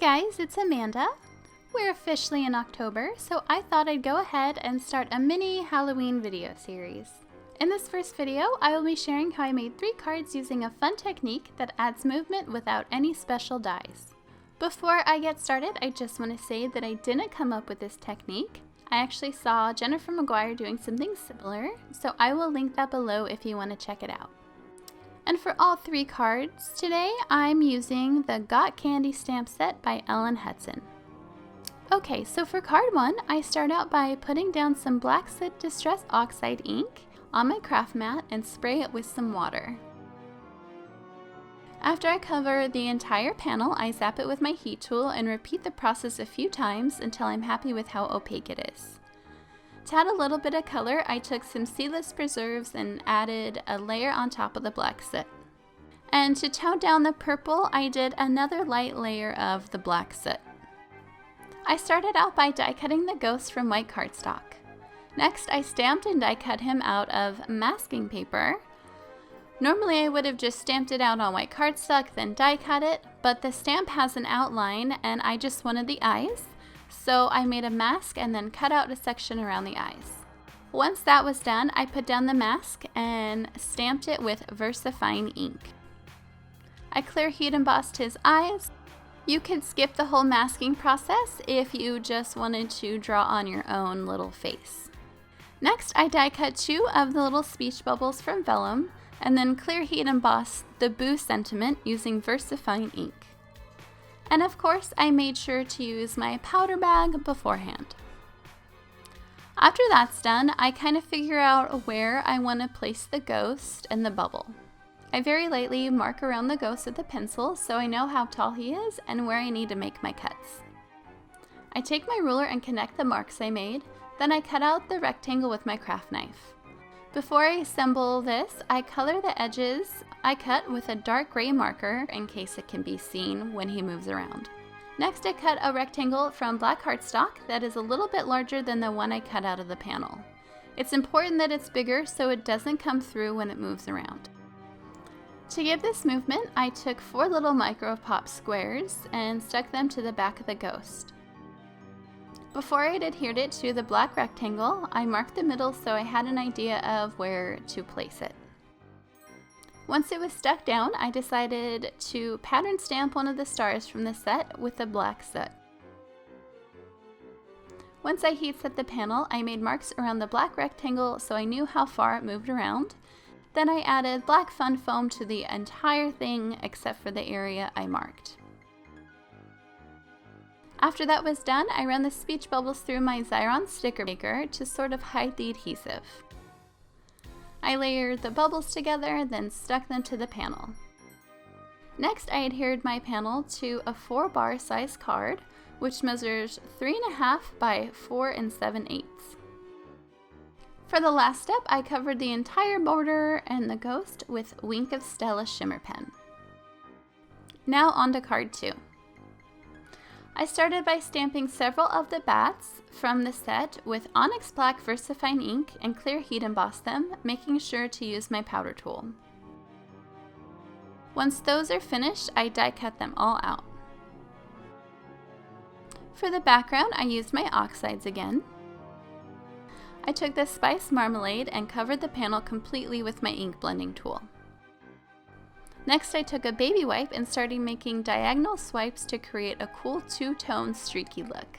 guys, it's Amanda. We're officially in October, so I thought I'd go ahead and start a mini Halloween video series. In this first video, I will be sharing how I made 3 cards using a fun technique that adds movement without any special dies. Before I get started, I just want to say that I didn't come up with this technique. I actually saw Jennifer McGuire doing something similar, so I will link that below if you want to check it out. And for all 3 cards today, I'm using the Got Candy stamp set by Hutson. Okay, so for card 1, I start out by putting down some black Soot Distress Oxide ink on my craft mat and spray it with some water. After I cover the entire panel, I zap it with my heat tool and repeat the process a few times until I'm happy with how opaque it is. To add a little bit of color, I took some Seedless preserves and added a layer on top of the black soot. And to tone down the purple, I did another light layer of the black soot. I started out by die cutting the ghost from white cardstock. Next, I stamped and die cut him out of masking paper. Normally I would have just stamped it out on white cardstock, then die cut it, but the stamp has an outline and I just wanted the eyes. So I made a mask and then cut out a section around the eyes. Once that was done, I put down the mask and stamped it with VersaFine ink. I clear heat embossed his eyes. You could skip the whole masking process if you just wanted to draw on your own little face. Next, I die cut 2 of the little speech bubbles from Vellum and then clear heat emboss the Boo sentiment using VersaFine ink. And of course, I made sure to use my powder bag beforehand. After that's done, I kind of figure out where I want to place the ghost and the bubble. I very lightly mark around the ghost with a pencil so I know how tall he is and where I need to make my cuts. I take my ruler and connect the marks I made, then I cut out the rectangle with my craft knife. Before I assemble this, I color the edges I cut with a dark gray marker in case it can be seen when he moves around. Next, I cut a rectangle from black cardstock that is a little bit larger than the one I cut out of the panel. It's important that it's bigger so it doesn't come through when it moves around. To give this movement, I took 4 little Micropore squares and stuck them to the back of the ghost. Before I adhered it to the black rectangle, I marked the middle so I had an idea of where to place it. Once it was stuck down, I decided to pattern stamp one of the stars from the set with the black soot. Once I heat set the panel, I made marks around the black rectangle so I knew how far it moved around. Then I added black fun foam to the entire thing except for the area I marked. After that was done, I ran the speech bubbles through my Xyron sticker maker to sort of hide the adhesive. I layered the bubbles together, then stuck them to the panel. Next, I adhered my panel to a 4-bar size card, which measures 3.5 by 4 7/8. For the last step, I covered the entire border and the ghost with Wink of Stella shimmer pen. Now on to card 2. I started by stamping several of the bats from the set with Onyx Black VersaFine ink and clear heat emboss them, making sure to use my powder tool. Once those are finished, I die cut them all out. For the background, I used my Oxides again. I took the Spice Marmalade and covered the panel completely with my ink blending tool. Next, I took a baby wipe and started making diagonal swipes to create a cool 2-tone streaky look.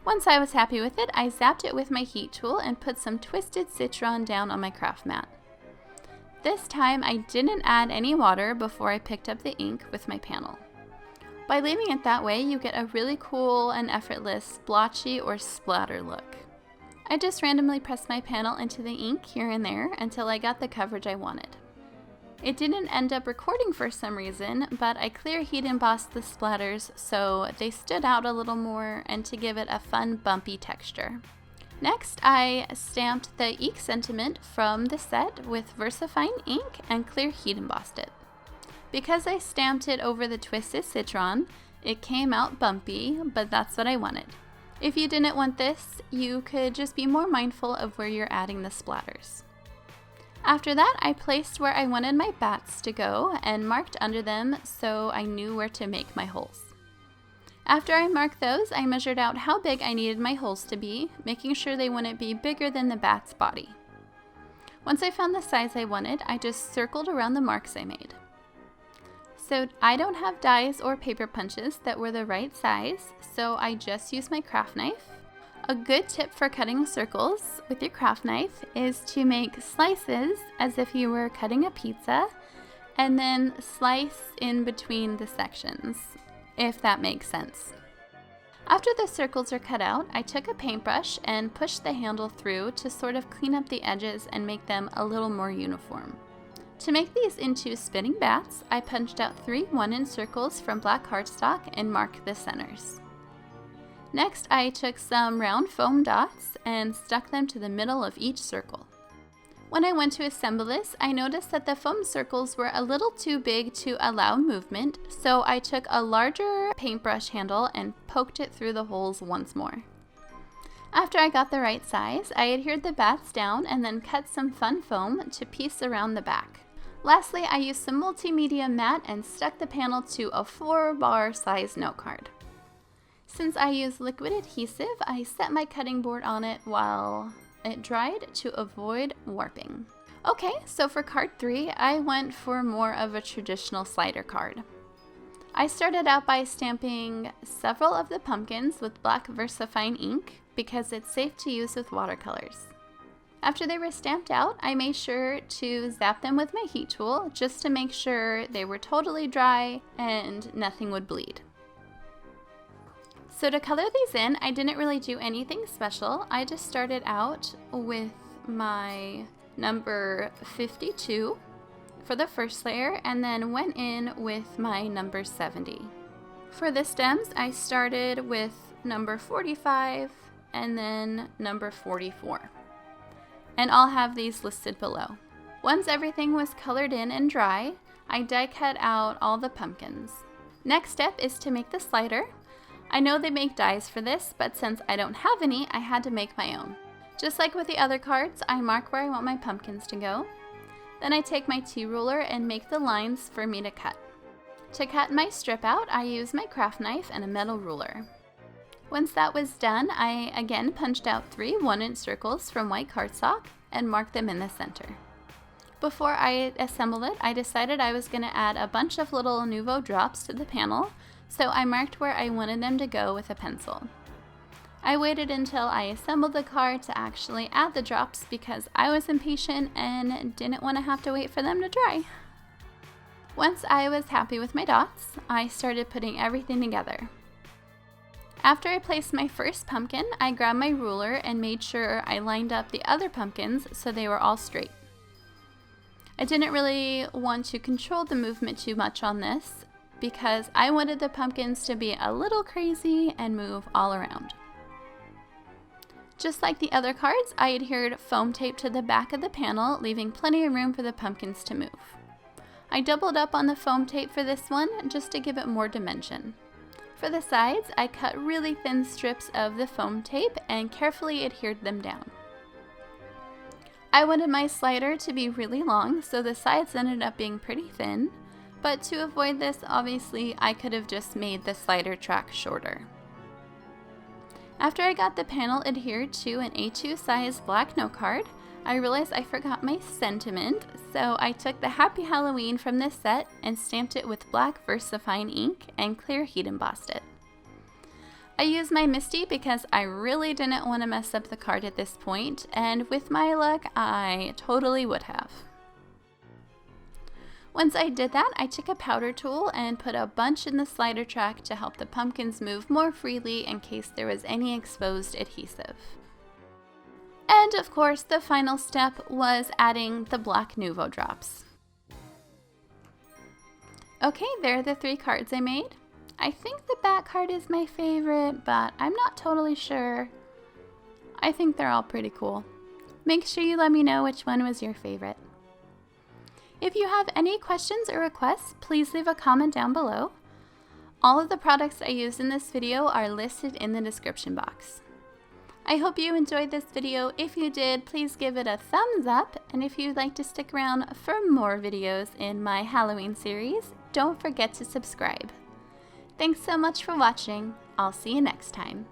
Once I was happy with it, I zapped it with my heat tool and put some twisted Citron down on my craft mat. This time, I didn't add any water before I picked up the ink with my panel. By leaving it that way, you get a really cool and effortless blotchy or splatter look. I just randomly pressed my panel into the ink here and there until I got the coverage I wanted. It didn't end up recording for some reason, but I clear heat embossed the splatters so they stood out a little more and to give it a fun bumpy texture. Next, I stamped the ink sentiment from the set with VersaFine ink and clear heat embossed it. Because I stamped it over the twisted Citron, it came out bumpy, but that's what I wanted. If you didn't want this, you could just be more mindful of where you're adding the splatters. After that, I placed where I wanted my bats to go and marked under them so I knew where to make my holes. After I marked those, I measured out how big I needed my holes to be, making sure they wouldn't be bigger than the bat's body. Once I found the size I wanted, I just circled around the marks I made. So I don't have dies or paper punches that were the right size, so I just used my craft knife. A good tip for cutting circles with your craft knife is to make slices as if you were cutting a pizza, and then slice in between the sections, if that makes sense. After the circles are cut out, I took a paintbrush and pushed the handle through to sort of clean up the edges and make them a little more uniform. To make these into spinning bats, I punched out 3 1-inch circles from black cardstock and marked the centers. Next, I took some round foam dots and stuck them to the middle of each circle. When I went to assemble this, I noticed that the foam circles were a little too big to allow movement, so I took a larger paintbrush handle and poked it through the holes once more. After I got the right size, I adhered the bats down and then cut some fun foam to piece around the back. Lastly, I used some multimedia mat and stuck the panel to a 4-bar size note card. Since I used liquid adhesive, I set my cutting board on it while it dried to avoid warping. Okay, so for card 3, I went for more of a traditional slider card. I started out by stamping several of the pumpkins with black VersaFine ink because it's safe to use with watercolors. After they were stamped out, I made sure to zap them with my heat tool just to make sure they were totally dry and nothing would bleed. So to color these in, I didn't really do anything special. I just started out with my number 52 for the first layer and then went in with my number 70. For the stems, I started with number 45 and then number 44. And I'll have these listed below. Once everything was colored in and dry, I die cut out all the pumpkins. Next step is to make the slider. I know they make dies for this, but since I don't have any, I had to make my own. Just like with the other cards, I mark where I want my pumpkins to go. Then I take my T-ruler and make the lines for me to cut. To cut my strip out, I use my craft knife and a metal ruler. Once that was done, I again punched out 3 1-inch circles from white cardstock and marked them in the center. Before I assembled it, I decided I was going to add a bunch of little Nuvo drops to the panel, so I marked where I wanted them to go with a pencil. I waited until I assembled the card to actually add the drops because I was impatient and didn't want to have to wait for them to dry. Once I was happy with my dots, I started putting everything together. After I placed my first pumpkin, I grabbed my ruler and made sure I lined up the other pumpkins so they were all straight. I didn't really want to control the movement too much on this because I wanted the pumpkins to be a little crazy and move all around. Just like the other cards, I adhered foam tape to the back of the panel, leaving plenty of room for the pumpkins to move. I doubled up on the foam tape for this one just to give it more dimension. For the sides, I cut really thin strips of the foam tape and carefully adhered them down. I wanted my slider to be really long, so the sides ended up being pretty thin, but to avoid this, obviously, I could have just made the slider track shorter. After I got the panel adhered to an A2 size black note card, I realized I forgot my sentiment, so I took the Happy Halloween from this set and stamped it with black VersaFine ink and clear heat embossed it. I used my Misti because I really didn't want to mess up the card at this point, and with my luck, I totally would have. Once I did that, I took a powder tool and put a bunch in the slider track to help the pumpkins move more freely in case there was any exposed adhesive. And of course, the final step was adding the black Nuvo drops. Okay, there are the 3 cards I made. I think the back card is my favorite, but I'm not totally sure. I think they're all pretty cool. Make sure you let me know which one was your favorite. If you have any questions or requests, please leave a comment down below. All of the products I used in this video are listed in the description box. I hope you enjoyed this video. If you did, please give it a thumbs up, and if you'd like to stick around for more videos in my Halloween series, don't forget to subscribe. Thanks so much for watching. I'll see you next time.